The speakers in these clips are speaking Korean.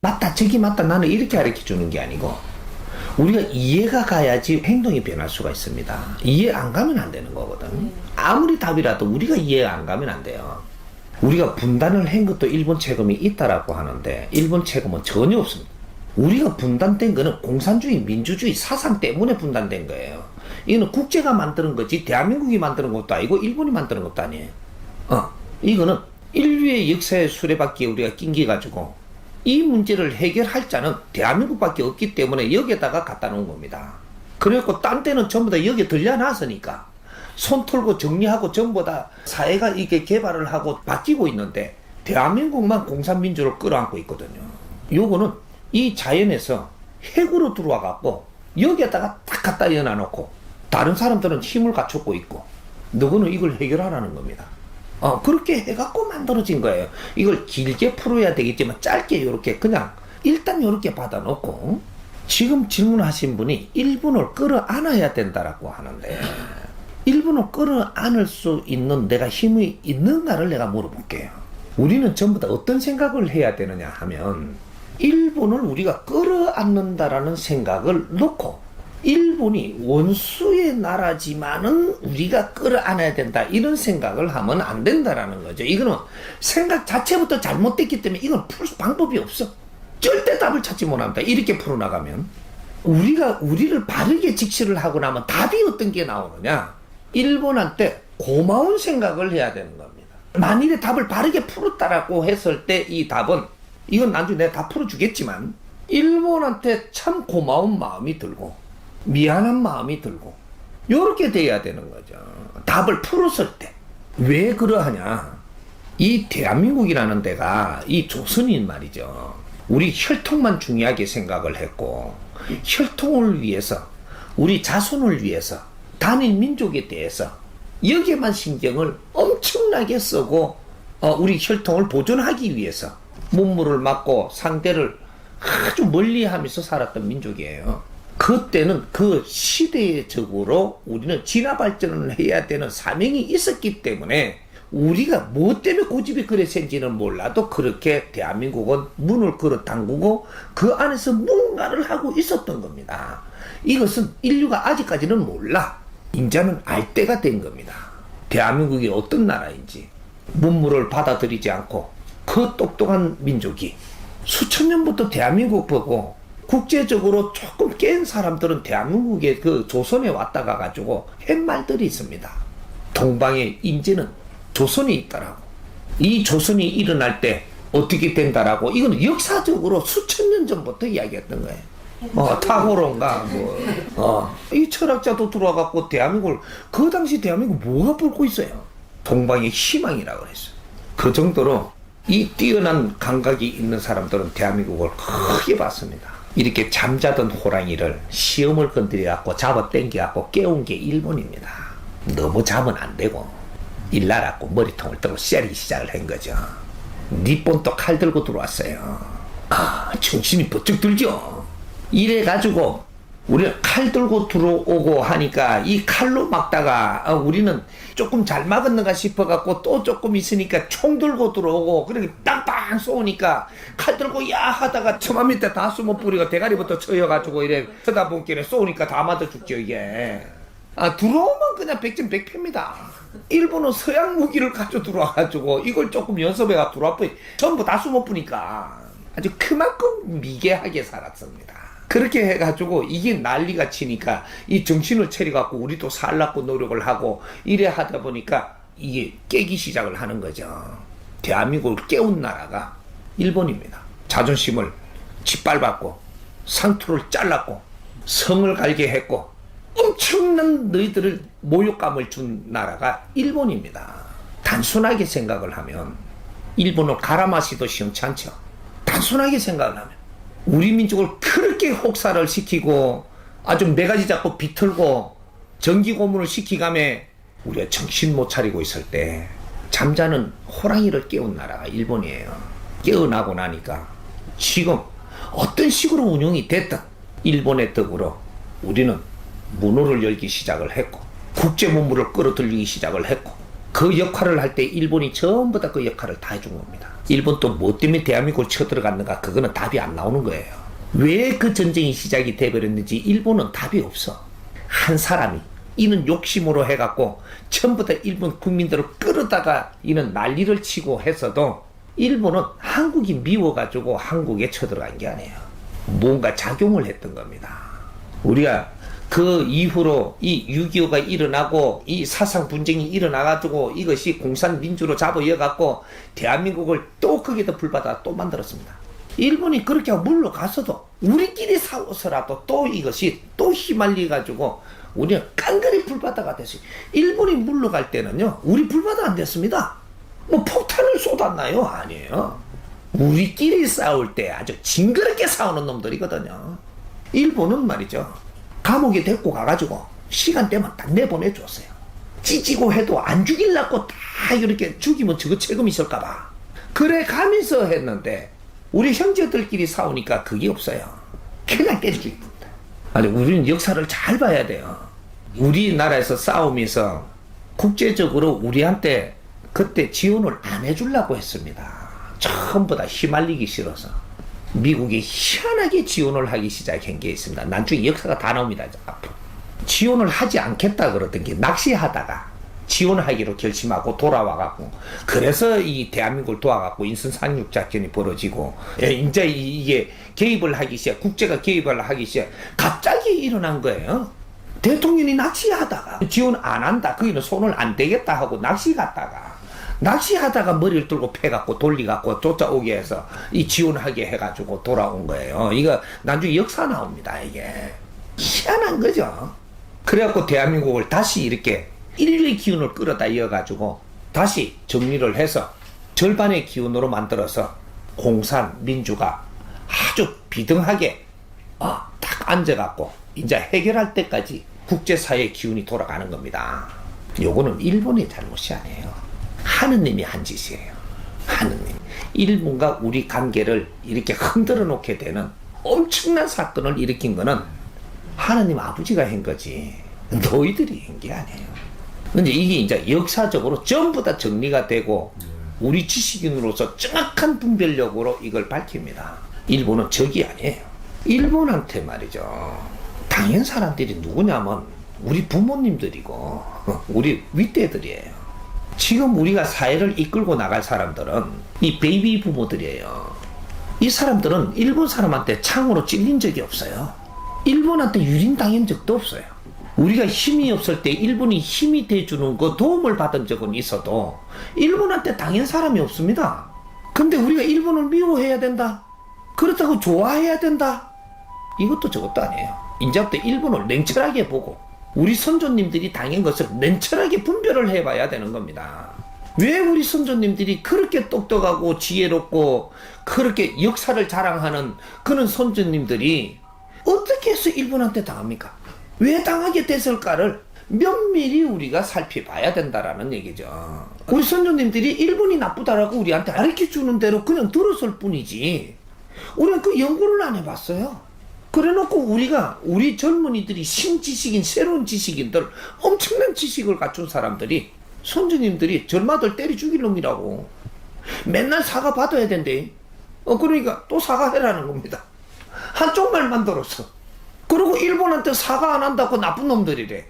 맞다, 저기 맞다, 나는 이렇게 가르쳐 주는 게 아니고, 우리가 이해가 가야지 행동이 변할 수가 있습니다. 이해 안 가면 안 되는 거거든. 아무리 답이라도 우리가 이해가 안 가면 안 돼요. 우리가 분단을 한 것도 일본 책임이 있다라고 하는데, 일본 책임은 전혀 없습니다. 우리가 분단된 거는 공산주의, 민주주의 사상 때문에 분단된 거예요. 이거는 국제가 만드는 거지, 대한민국이 만드는 것도 아니고, 일본이 만드는 것도 아니에요. 이거는 인류의 역사의 수레바퀴에 우리가 낑겨가지고, 이 문제를 해결할 자는 대한민국밖에 없기 때문에 여기에다가 갖다 놓은 겁니다. 그래갖고 딴 데는 전부 다 여기에 들려놨으니까 손 털고 정리하고 전부 다 사회가 이게 개발을 하고 바뀌고 있는데 대한민국만 공산민주를 끌어안고 있거든요. 요거는 이 자연에서 핵으로 들어와 갖고 여기에다가 딱 갖다 연어놓고 다른 사람들은 힘을 갖추고 있고 너는 이걸 해결하라는 겁니다. 그렇게 해갖고 만들어진 거예요. 이걸 길게 풀어야 되겠지만 짧게 이렇게 그냥 일단 이렇게 받아놓고 지금 질문하신 분이 일본을 끌어안아야 된다라고 하는데 일본을 끌어안을 수 있는 내가 힘이 있는가를 내가 물어볼게요. 우리는 전부 다 어떤 생각을 해야 되느냐 하면 일본을 우리가 끌어안는다라는 생각을 놓고 일본이 원수의 나라지만은 우리가 끌어안아야 된다 이런 생각을 하면 안 된다라는 거죠. 이거는 생각 자체부터 잘못됐기 때문에 이건 풀 방법이 없어. 절대 답을 찾지 못합니다. 이렇게 풀어나가면 우리가 우리를 바르게 직시를 하고 나면 답이 어떤 게 나오느냐, 일본한테 고마운 생각을 해야 되는 겁니다. 만일에 답을 바르게 풀었다라고 했을 때 이 답은 이건 나중에 내가 다 풀어주겠지만 일본한테 참 고마운 마음이 들고 미안한 마음이 들고 요렇게 돼야 되는 거죠. 답을 풀었을 때. 왜 그러하냐, 이 대한민국이라는 데가 이 조선인 말이죠. 우리 혈통만 중요하게 생각을 했고 혈통을 위해서 우리 자손을 위해서 단일 민족에 대해서 여기에만 신경을 엄청나게 쓰고 우리 혈통을 보존하기 위해서 문물을 막고 상대를 아주 멀리하면서 살았던 민족이에요. 그때는 그 시대적으로 우리는 진화 발전을 해야 되는 사명이 있었기 때문에 우리가 뭐 때문에 고집이 그래 센지는 몰라도 그렇게 대한민국은 문을 걸어 담그고 그 안에서 뭔가를 하고 있었던 겁니다. 이것은 인류가 아직까지는 몰라. 인자는 알 때가 된 겁니다. 대한민국이 어떤 나라인지 문물을 받아들이지 않고 그 똑똑한 민족이 수천 년부터 대한민국 보고 국제적으로 조금 깬 사람들은 대한민국의 그 조선에 왔다가 가지고 한 말들이 있습니다. 동방에 인제는 조선이 있다라고. 이 조선이 일어날 때 어떻게 된다라고. 이건 역사적으로 수천 년 전부터 이야기했던 거예요. 타고론가 이 철학자도 들어와갖고 대한민국을, 그 당시 대한민국 뭐가 볼 있어요? 동방의 희망이라고 그랬어요. 그 정도로 이 뛰어난 감각이 있는 사람들은 대한민국을 크게 봤습니다. 이렇게 잠자던 호랑이를 시험을 건드려갖고 잡아 당겨갖고 깨운 게 일본입니다. 너무 자면 안 되고 일나라고 머리통을 들고 쎄리 시작을 한 거죠. 니폰 또 칼 들고 들어왔어요. 정신이 번쩍 들죠. 이래가지고 우리가 칼 들고 들어오고 하니까 이 칼로 막다가 우리는 조금 잘 막았는가 싶어갖고 또 조금 있으니까 총 들고 들어오고, 그렇게 땅땅 쏘니까 칼 들고 야 하다가 처마 밑에 다 숨어 뿌리고 대가리부터 쳐여가지고 이래 쳐다본길에 쏘니까 다 맞아 죽죠 이게. 들어오면 그냥 백전백패입니다. 일본은 서양 무기를 가지고 들어와가지고 이걸 조금 연습해가 들어와버리 전부 다 숨어 뿌니까 아주 그만큼 미개하게 살았습니다. 그렇게 해가지고 이게 난리가 치니까 이 정신을 차려갖고 우리도 살라고 노력을 하고 이래 하다 보니까 이게 깨기 시작을 하는 거죠. 대한민국을 깨운 나라가 일본입니다. 자존심을 짓밟았고 상투를 잘랐고 성을 갈게 했고 엄청난 너희들을 모욕감을 준 나라가 일본입니다. 단순하게 생각을 하면 일본을 갈아마시도 시원찮죠. 단순하게 생각을 하면 우리 민족을 그렇게 혹사를 시키고 아주 매가지 잡고 비틀고 전기 고문을 시키가며 우리가 정신 못 차리고 있을 때 잠자는 호랑이를 깨운 나라가 일본이에요. 깨어나고 나니까 지금 어떤 식으로 운영이 됐든 일본의 덕으로 우리는 문호를 열기 시작을 했고 국제 문물을 끌어들이기 시작을 했고 그 역할을 할 때 일본이 전부 다 그 역할을 다 해준 겁니다. 일본 또 뭐 때문에 대한민국을 쳐들어갔는가, 그거는 답이 안 나오는 거예요. 왜 그 전쟁이 시작이 돼버렸는지 일본은 답이 없어. 한 사람이 이는 욕심으로 해갖고 전부 다 일본 국민들을 끌어다가 이는 난리를 치고 했어도 일본은 한국이 미워가지고 한국에 쳐들어간 게 아니에요. 뭔가 작용을 했던 겁니다. 우리가 그 이후로 이 6.25가 일어나고 이 사상 분쟁이 일어나가지고 이것이 공산민주로 잡아여갖고 대한민국을 또 거기다 불받아 또 만들었습니다. 일본이 그렇게 하고 물러갔어도 우리끼리 싸워서라도 또 이것이 또 휘말려가지고 우리는 깡그리 불바다가 됐어요. 일본이 물러갈 때는요, 우리 불바다 안 됐습니다. 뭐 폭탄을 쏟았나요? 아니에요. 우리끼리 싸울 때 아주 징그럽게 싸우는 놈들이거든요. 일본은 말이죠, 감옥에 데리고 가가지고 시간 되면 딱 내보내줬어요. 찌지고 해도 안 죽일라고 다 이렇게 죽이면 저거 책임 있을까봐 그래 가면서 했는데, 우리 형제들끼리 싸우니까 그게 없어요. 그냥 때려 죽입니다. 아니, 우리는 역사를 잘 봐야 돼요. 우리나라에서 싸우면서 국제적으로 우리한테 그때 지원을 안 해주려고 했습니다. 전부 다 휘말리기 싫어서. 미국이 희한하게 지원을 하기 시작한 게 있습니다. 나중에 역사가 다 나옵니다. 앞으로. 지원을 하지 않겠다 그러던 게 낚시하다가 지원하기로 결심하고 돌아와갖고, 그래서 이 대한민국을 도와갖고 인선 상륙작전이 벌어지고, 이제 이게 개입을 하기 시작, 국제가 개입을 하기 시작, 갑자기 일어난 거예요. 대통령이 낚시하다가 지원 안 한다, 거기는 손을 안 대겠다 하고 낚시하다가 머리를 들고 패갖고 돌리갖고 쫓아오게 해서 이 지원하게 해가지고 돌아온 거예요. 이거 나중에 역사 나옵니다. 이게 희한한 거죠. 그래갖고 대한민국을 다시 이렇게 인류의 기운을 끌어다 이어가지고 다시 정리를 해서 절반의 기운으로 만들어서 공산 민주가 아주 비등하게 딱 앉아갖고 이제 해결할 때까지 국제사회의 기운이 돌아가는 겁니다. 요거는 일본의 잘못이 아니에요. 하느님이 한 짓이에요. 하느님. 일본과 우리 관계를 이렇게 흔들어 놓게 되는 엄청난 사건을 일으킨 거는 하느님 아버지가 한 거지, 너희들이 한 게 아니에요. 근데 이게 이제 역사적으로 전부 다 정리가 되고 우리 지식인으로서 정확한 분별력으로 이걸 밝힙니다. 일본은 적이 아니에요. 일본한테 말이죠, 당연 사람들이 누구냐면 우리 부모님들이고 우리 윗대들이에요. 지금 우리가 사회를 이끌고 나갈 사람들은 이 베이비 부모들이에요. 이 사람들은 일본 사람한테 창으로 찔린 적이 없어요. 일본한테 유린당한 적도 없어요. 우리가 힘이 없을 때 일본이 힘이 돼주는 거 도움을 받은 적은 있어도 일본한테 당한 사람이 없습니다. 근데 우리가 일본을 미워해야 된다, 그렇다고 좋아해야 된다, 이것도 저것도 아니에요. 이제부터 일본을 냉철하게 보고 우리 선조님들이 당한 것을 냉철하게 분별을 해봐야 되는 겁니다. 왜 우리 선조님들이 그렇게 똑똑하고 지혜롭고 그렇게 역사를 자랑하는 그런 선조님들이 어떻게 해서 일본한테 당합니까? 왜 당하게 됐을까를 면밀히 우리가 살펴봐야 된다라는 얘기죠. 우리 선조님들이 일본이 나쁘다라고 우리한테 가르쳐주는 대로 그냥 들었을 뿐이지 우리는 그 연구를 안 해봤어요. 그래놓고 우리 젊은이들이 신지식인, 새로운 지식인들, 엄청난 지식을 갖춘 사람들이 선조님들이 젊아들 때려 죽일 놈이라고 맨날 사과 받아야 된대. 그러니까 또 사과해라는 겁니다. 한쪽말 만들었어. 그리고 일본한테 사과 안 한다고 나쁜 놈들이래.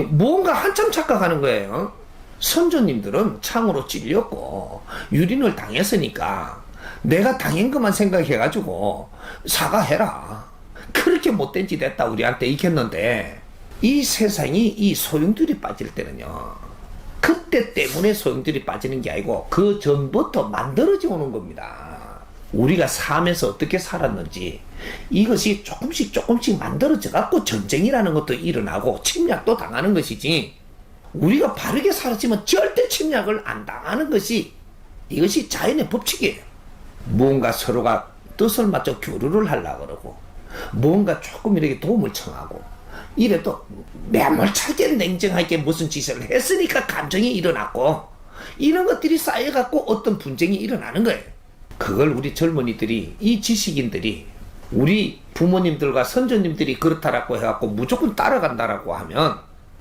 뭔가 한참 착각하는 거예요. 선조님들은 창으로 찔렸고 유린을 당했으니까 내가 당한 것만 생각해가지고 사과해라, 그렇게 못된 짓 했다 우리한테 익혔는데, 이 세상이 이 소용돌이 빠질 때는요, 그때 때문에 소용돌이 빠지는 게 아니고 그 전부터 만들어져 오는 겁니다. 우리가 삶에서 어떻게 살았는지 이것이 조금씩 만들어져 갖고 전쟁이라는 것도 일어나고 침략도 당하는 것이지, 우리가 바르게 살았지만 절대 침략을 안 당하는 것이 이것이 자연의 법칙이에요. 뭔가 서로가 뜻을 맞춰 교류를 하려고 그러고 뭔가 조금 이렇게 도움을 청하고 이래도 매몰차게 냉정하게 무슨 짓을 했으니까 감정이 일어났고 이런 것들이 쌓여갖고 어떤 분쟁이 일어나는 거예요. 그걸 우리 젊은이들이, 이 지식인들이 우리 부모님들과 선조님들이 그렇다라고 해갖고 무조건 따라간다라고 하면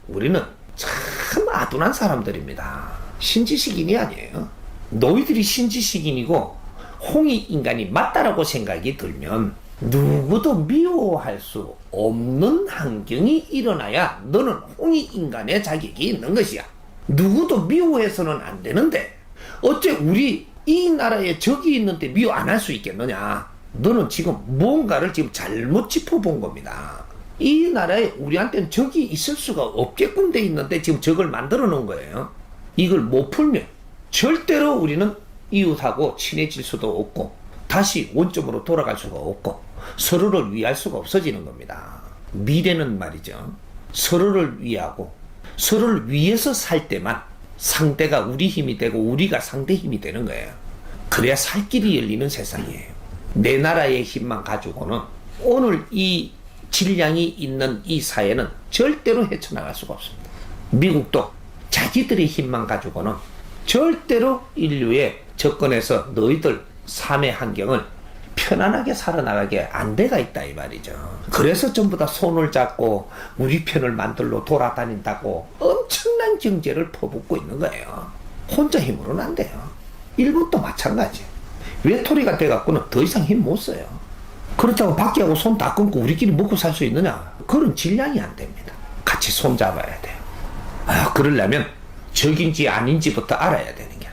우리는 참 아둔한 사람들입니다. 신지식인이 아니에요. 너희들이 신지식인이고 홍익 인간이 맞다라고 생각이 들면 누구도 미워할 수 없는 환경이 일어나야 너는 홍익 인간의 자격이 있는 것이야. 누구도 미워해서는 안 되는데 어째 우리 이 나라에 적이 있는데 미워 안 할 수 있겠느냐. 너는 지금 뭔가를 지금 잘못 짚어본 겁니다. 이 나라에 우리한테는 적이 있을 수가 없게끔 돼 있는데 지금 적을 만들어 놓은 거예요. 이걸 못 풀면 절대로 우리는 이웃하고 친해질 수도 없고 다시 원점으로 돌아갈 수가 없고 서로를 위할 수가 없어지는 겁니다. 미래는 말이죠. 서로를 위하고 서로를 위해서 살 때만 상대가 우리 힘이 되고 우리가 상대 힘이 되는 거예요. 그래야 살 길이 열리는 세상이에요. 내 나라의 힘만 가지고는 오늘 이 질량이 있는 이 사회는 절대로 헤쳐나갈 수가 없습니다. 미국도 자기들의 힘만 가지고는 절대로 인류의 접근해서 너희들 삶의 환경을 편안하게 살아나가게 안 돼가 있다 이 말이죠. 그래서 전부 다 손을 잡고 우리 편을 만들러 돌아다닌다고 엄청난 경제를 퍼붓고 있는 거예요. 혼자 힘으로는 안 돼요. 일본도 마찬가지. 외톨이가 돼갖고는 더 이상 힘 못 써요. 그렇다고 밖에하고 손 다 끊고 우리끼리 먹고 살 수 있느냐? 그런 질량이 안 됩니다. 같이 손 잡아야 돼요. 그러려면 적인지 아닌지부터 알아야 되는 게라.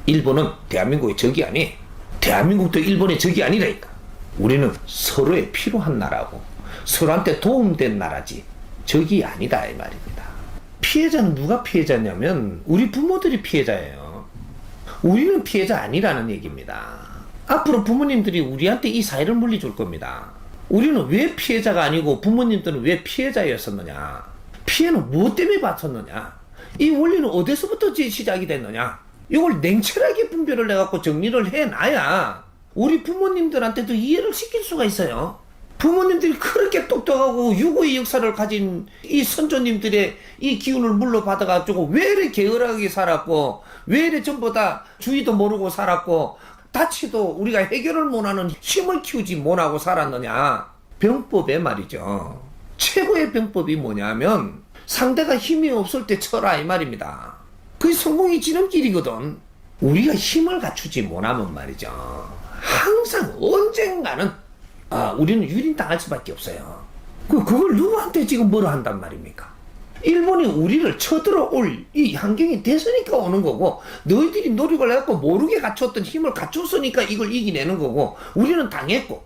일본은 대한민국의 적이 아니, 대한민국도 일본의 적이 아니라니까. 우리는 서로에 필요한 나라고 서로한테 도움된 나라지 적이 아니다 이 말입니다. 피해자는 누가 피해자냐면 우리 부모들이 피해자예요. 우리는 피해자 아니라는 얘기입니다. 앞으로 부모님들이 우리한테 이 사회를 물려줄 겁니다. 우리는 왜 피해자가 아니고 부모님들은 왜 피해자였었느냐? 피해는 무엇 때문에 받았느냐? 이 원리는 어디서부터 시작이 됐느냐? 이걸 냉철하게 분별을 해갖고 정리를 해놔야 우리 부모님들한테도 이해를 시킬 수가 있어요. 부모님들이 그렇게 똑똑하고 유구의 역사를 가진 이 선조님들의 이 기운을 물러받아가지고 왜 이렇게 게으르게 살았고 왜 이렇게 전부 다 주의도 모르고 살았고 다치도 우리가 해결을 못하는 힘을 키우지 못하고 살았느냐. 병법에 말이죠. 최고의 병법이 뭐냐면 상대가 힘이 없을 때 쳐라 이 말입니다. 그게 성공의 지름길이거든. 우리가 힘을 갖추지 못하면 말이죠. 항상 언젠가는 우리는 유린당할 수밖에 없어요. 그걸 누구한테 지금 뭐라 한단 말입니까? 일본이 우리를 쳐들어올 이 환경이 됐으니까 오는 거고 너희들이 노력을 해갖고 모르게 갖췄던 힘을 갖췄으니까 이걸 이기내는 거고 우리는 당했고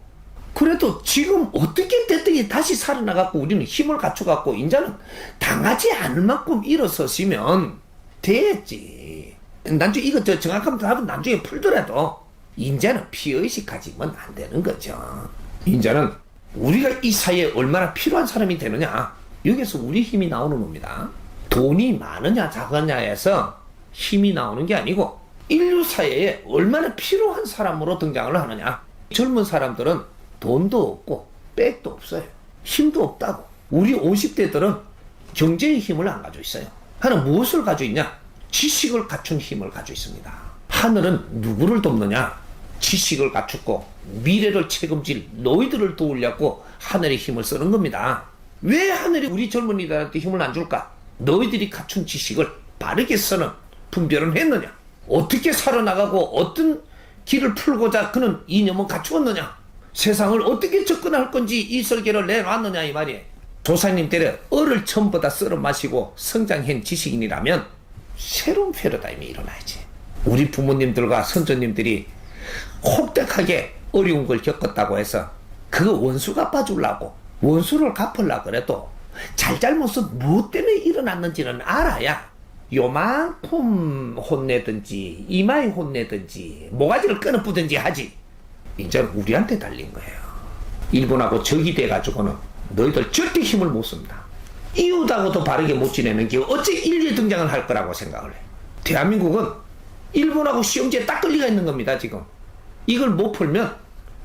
그래도 지금 어떻게 됐든 다시 살아나갖고 우리는 힘을 갖춰갖고 이제는 당하지 않을 만큼 일어서시면 됐지. 나중에 이거 정확한 답은 나중에 풀더라도 이제는 피의식 가지면 안 되는 거죠. 이제는 우리가 이 사회에 얼마나 필요한 사람이 되느냐 여기서 우리 힘이 나오는 겁니다. 돈이 많으냐 작으냐에서 힘이 나오는 게 아니고 인류 사회에 얼마나 필요한 사람으로 등장을 하느냐. 젊은 사람들은 돈도 없고 백도 없어요. 힘도 없다고. 우리 50대들은 경제의 힘을 안 가지고 있어요. 하나 무엇을 가지고 있냐? 지식을 갖춘 힘을 가지고 있습니다. 하늘은 누구를 돕느냐? 지식을 갖추고 미래를 책임질 너희들을 도우려고 하늘의 힘을 쓰는 겁니다. 왜 하늘이 우리 젊은이들한테 힘을 안 줄까? 너희들이 갖춘 지식을 바르게 쓰는 분별은 했느냐? 어떻게 살아나가고 어떤 길을 풀고자 그는 이념을 갖추었느냐? 세상을 어떻게 접근할 건지 이 설계를 내놨느냐 이 말이에요. 조상님 때에 얼을 전부 다 썰어 마시고 성장한 지식인이라면 새로운 패러다임이 일어나야지. 우리 부모님들과 선조님들이 혹독하게 어려운 걸 겪었다고 해서 그 원수 갚아주려고 원수를 갚으려고 그래도 잘잘못은 무엇 때문에 일어났는지는 알아야 요만큼 혼내든지 이마에 혼내든지 모가지를 끊어부든지 하지. 이제는 우리한테 달린 거예요. 일본하고 적이 돼가지고는 너희들 절대 힘을 못 씁니다. 이웃하고도 바르게 못 지내는 게 어째 인류에 등장을 할 거라고 생각을 해. 대한민국은 일본하고 시험지에 딱 걸리가 있는 겁니다. 지금 이걸 못 풀면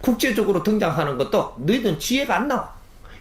국제적으로 등장하는 것도 너희들은 지혜가 안 나와.